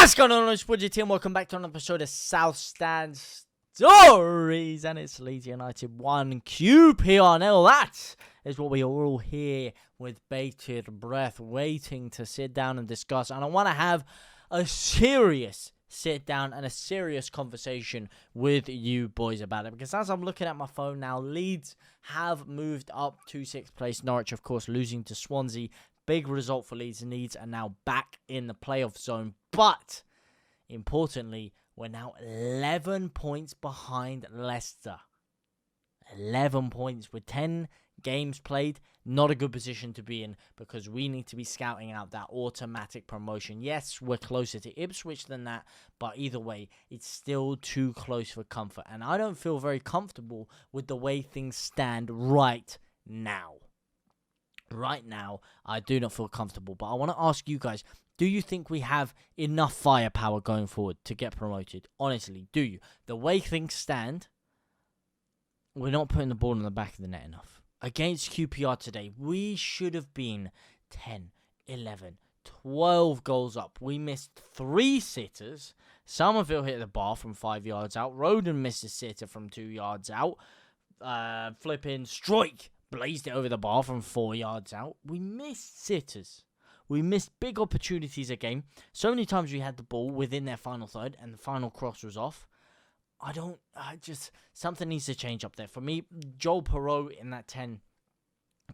What's going on, it's JTLive, and welcome back to another episode of South Stand Stories. And it's Leeds United 1, QPR 0. That is what we are all here with bated breath, waiting to sit down and discuss. And I want to have a serious sit down and a serious conversation with you boys about it. Because as I'm looking at my phone now, Leeds have moved up to 6th place. Norwich, of course, losing to Swansea. Big result for Leeds, and Leeds are now back in the playoff zone. But, importantly, we're now 11 points behind Leicester. 11 points with 10 games played. Not a good position to be in because we need to be scouting out that automatic promotion. Yes, we're closer to Ipswich than that, but either way, it's still too close for comfort. And I don't feel very comfortable with the way things stand right now. Right now, I do not feel comfortable, but I want to ask you guys, do you think we have enough firepower going forward to get promoted? Honestly, do you? The way things stand, we're not putting the ball in the back of the net enough. Against QPR today, we should have been 10, 11, 12 goals up. We missed 3 sitters. Somerville hit the bar from 5 yards out. Roden missed a sitter from 2 yards out. Flipping Strike blazed it over the bar from 4 yards out. We missed sitters. We missed big opportunities again. So many times we had the ball within their final third and the final cross was off. Something needs to change up there. For me, Joel Perreault in that 10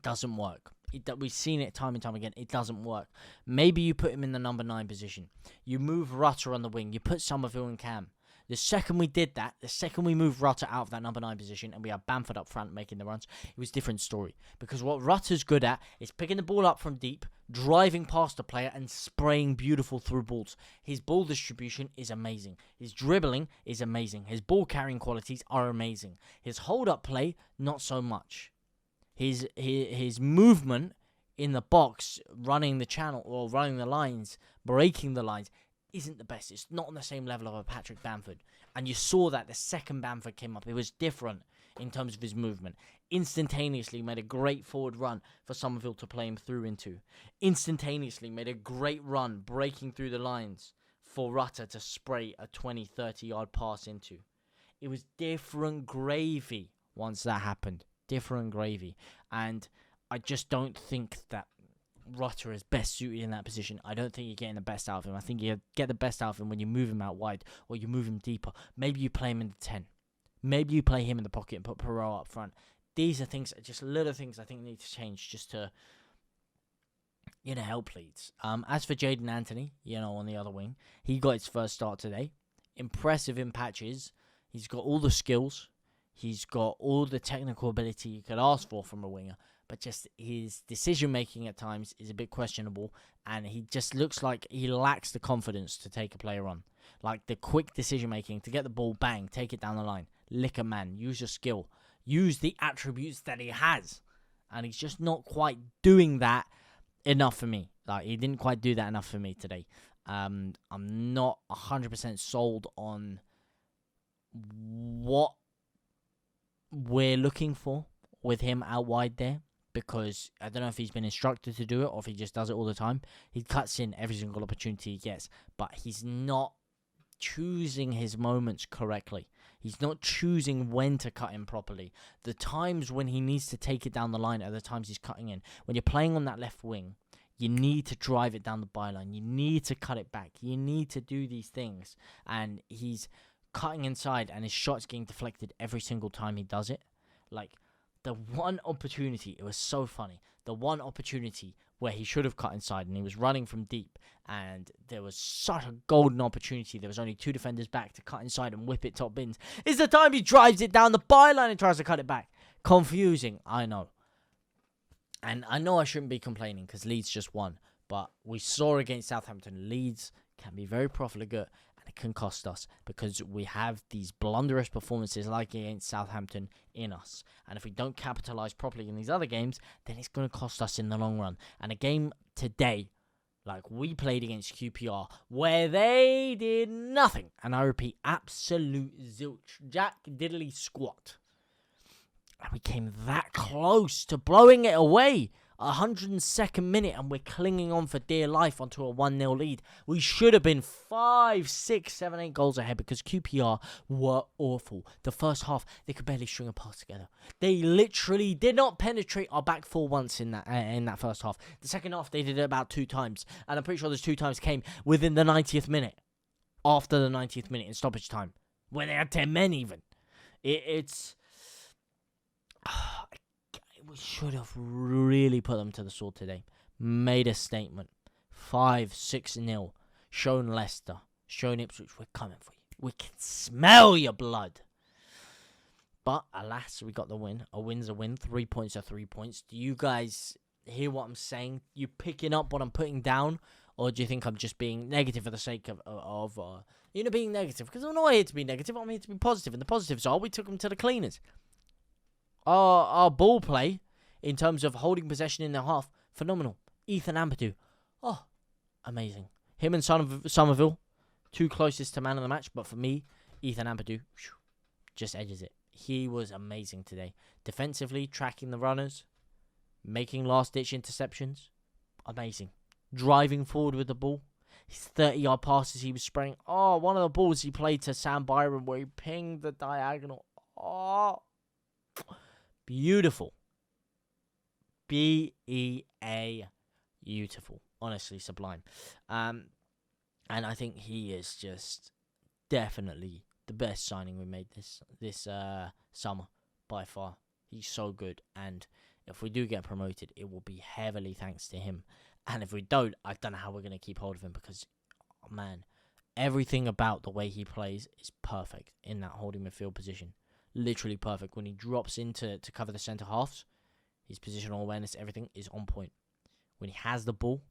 doesn't work. We've seen it time and time again. It doesn't work. Maybe you put him in the number 9 position. You move Rutter on the wing. You put Somerville and Cam. The second we did that, the second we moved Rutter out of that number 9 position and we had Bamford up front making the runs, it was a different story. Because what Rutter's good at is picking the ball up from deep, driving past the player and spraying beautiful through balls. His ball distribution is amazing. His dribbling is amazing. His ball carrying qualities are amazing. His hold-up play, not so much. His movement in the box, running the channel or running the lines, breaking the lines, isn't the best. It's not on the same level of a Patrick Bamford. And you saw that the second Bamford came up. It was different in terms of his movement. Instantaneously made a great forward run for Somerville to play him through into. Instantaneously made a great run breaking through the lines for Rutter to spray a 20, 30-yard pass into. It was different gravy once that happened. Different gravy. And I just don't think that Rutter is best suited in that position. I don't think you're getting the best out of him. I think you get the best out of him when you move him out wide or you move him deeper. Maybe you play him in the 10. Maybe you play him in the pocket and put Perreault up front. These are things, just little things I think need to change just to, help Leeds. As for Jaden Anthony, on the other wing, he got his first start today. Impressive in patches. He's got all the skills. He's got all the technical ability you could ask for from a winger. But just his decision-making at times is a bit questionable. And he just looks like he lacks the confidence to take a player on. Like the quick decision-making to get the ball, bang, take it down the line. Lick a man. Use your skill. Use the attributes that he has. And he's just not quite doing that enough for me. Like, he didn't quite do that enough for me today. I'm not 100% sold on what we're looking for with him out wide there. Because I don't know if he's been instructed to do it or if he just does it all the time. He cuts in every single opportunity he gets. But he's not choosing his moments correctly. He's not choosing when to cut in properly. The times when he needs to take it down the line are the times he's cutting in. When you're playing on that left wing, you need to drive it down the byline. You need to cut it back. You need to do these things. And he's cutting inside and his shot's getting deflected every single time he does it. Like, the one opportunity, it was so funny. The one opportunity where he should have cut inside and he was running from deep and there was such a golden opportunity. There was only 2 defenders back to cut inside and whip it top bins. Is the time he drives it down the byline and tries to cut it back. Confusing, I know. And I know I shouldn't be complaining because Leeds just won. But we saw against Southampton, Leeds can be very profligate. And it can cost us because we have these blunderous performances like against Southampton in us. And if we don't capitalise properly in these other games, then it's going to cost us in the long run. And a game today, like we played against QPR, where they did nothing. And I repeat, absolute zilch. Jack diddly squat. And we came that close to blowing it away. 102nd minute, and we're clinging on for dear life onto a 1-0 lead. We should have been 5, 6, 7, 8 goals ahead because QPR were awful. The first half, they could barely string a pass together. They literally did not penetrate our back four once in that first half. The second half, they did it about 2 times, and I'm pretty sure those 2 times came within the 90th minute, after the 90th minute in stoppage time, when they had 10 men even. We should have really put them to the sword today. Made a statement. 5-6-0. Shown Leicester. Shown Ipswich, we're coming for you. We can smell your blood. But, alas, we got the win. A win's a win. 3 points are 3 points. Do you guys hear what I'm saying? You picking up what I'm putting down? Or do you think I'm just being negative for the sake of being negative? Because I'm not here to be negative. I'm here to be positive. And the positives are we took them to the cleaners. Our ball play, in terms of holding possession in their half, phenomenal. Ethan Ampadu, amazing. Him and Somerville, 2 closest to man of the match. But for me, Ethan Ampadu just edges it. He was amazing today. Defensively, tracking the runners, making last-ditch interceptions, amazing. Driving forward with the ball. His 30-yard passes he was spraying. One of the balls he played to Sam Byron where he pinged the diagonal. Beautiful. B-E-A. Beautiful. Honestly, sublime. And I think he is just definitely the best signing we made this summer by far. He's so good. And if we do get promoted, it will be heavily thanks to him. And if we don't, I don't know how we're going to keep hold of him because, man, everything about the way he plays is perfect in that holding midfield position. Literally perfect. When he drops in to cover the centre halves, his positional awareness, everything is on point. When he has the ball,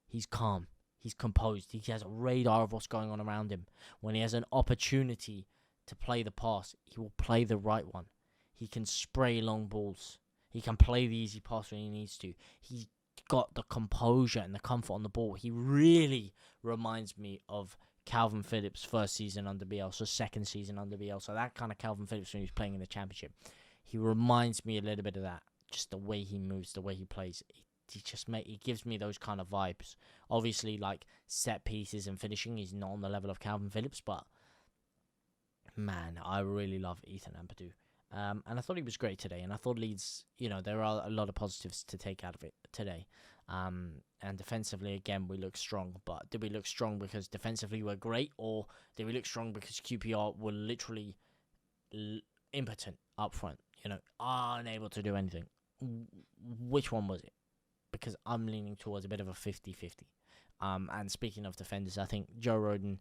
he's calm. He's composed. He has a radar of what's going on around him. When he has an opportunity to play the pass, he will play the right one. He can spray long balls. He can play the easy pass when he needs to. He's got the composure and the comfort on the ball. He really reminds me of Calvin Phillips' first season under Bielsa, second season under Bielsa. That kind of Calvin Phillips when he was playing in the Championship. He reminds me a little bit of that. Just the way he moves, the way he plays. He gives me those kind of vibes. Obviously, like set pieces and finishing, he's not on the level of Calvin Phillips, but man, I really love Ethan Ampadu. And I thought he was great today. And I thought Leeds, there are a lot of positives to take out of it today. And defensively, again, we look strong. But did we look strong because defensively we're great? Or did we look strong because QPR were literally impotent up front? Unable to do anything. Which one was it? Because I'm leaning towards a bit of a 50-50. And speaking of defenders, I think Joe Rodon,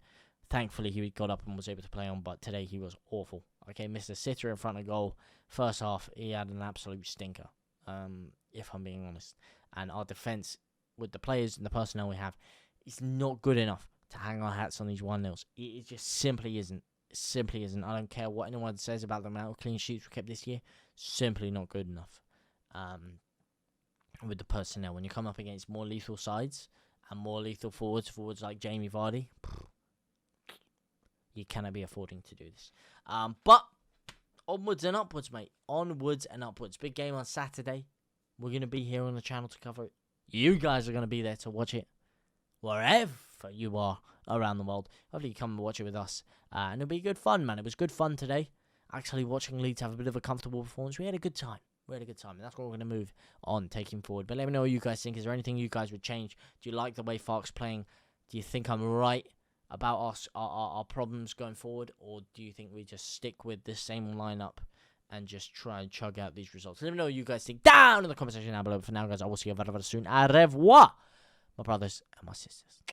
thankfully he got up and was able to play on. But today he was awful. Okay, missed a sitter in front of goal. First half, he had an absolute stinker, if I'm being honest. And our defence, with the players and the personnel we have, is not good enough to hang our hats on these 1-0s. It just simply isn't. It simply isn't. I don't care what anyone says about the amount of clean sheets we kept this year. Simply not good enough. With the personnel, when you come up against more lethal sides and more lethal forwards like Jamie Vardy, you cannot be affording to do this. But onwards and upwards, mate. Onwards and upwards. Big game on Saturday. We're going to be here on the channel to cover it. You guys are going to be there to watch it. Wherever you are around the world. Hopefully you come and watch it with us. And it'll be good fun, man. It was good fun today. Actually watching Leeds have a bit of a comfortable performance. We had a good time. And that's what we're going to move on, taking forward. But let me know what you guys think. Is there anything you guys would change? Do you like the way Fark's playing? Do you think I'm right about our problems going forward? Or do you think we just stick with the same lineup and just try and chug out these results? Let me know what you guys think down in the comment section down below. For now, guys, I will see you very, very soon. Au revoir, my brothers and my sisters.